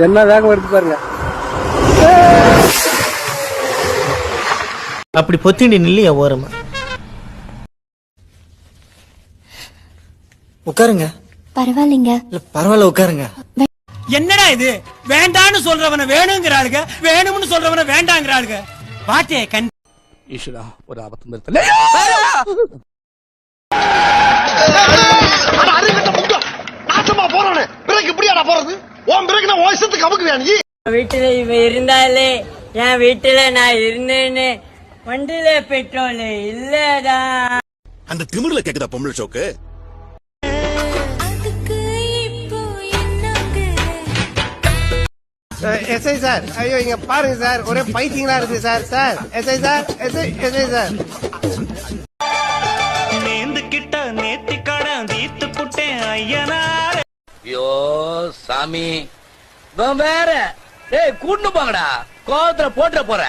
என்ன வேகம் எடுத்து பாருங்க. அப்படி பொத்திண்டி நில்லையா ஓரமா. உட்காருங்க. பரவாயில்லைங்க. இல்ல பரவாயில்ல உட்காருங்க. என்னடா இது? வேண்டான்னு சொல்றவன வேணுங்கிறாளுங்க, வேணும்னு சொல்றவன வேண்டாங்கிறாளுங்க. வாட்டே கண் ஈஸ்வரா, ஒரு ஆபத்து நிறுத்தல. நாசமா போறானே பிரேக் இப்படியாடா போறது? உன் பிரேக் நான் வாய்ஸத்துக்கு அமுக்குவியா நீ? வீட்டுல இவ இருந்தாலே என் வீட்டுல நான் இருந்தேன்னு வண்டியில பெட்ரோல் இல்லடா. அந்த திமிர்ல கேக்குதா பொம்பளை ஷோக்கு? எஸ்ஐ சார், ஐயோ இங்க பாருங்க சார், ஒரே பைத்தியங்களா இருக்கு sir. Sir SI sir, SI sir. நேந்து கிட்ட நேத்தி கடன் தீத்து புட்டேன் ஐயனார். ஐயோ சாமி வேற. ஏய் கூட்டு போங்கடா, கோவத்துல போட்டுற போற.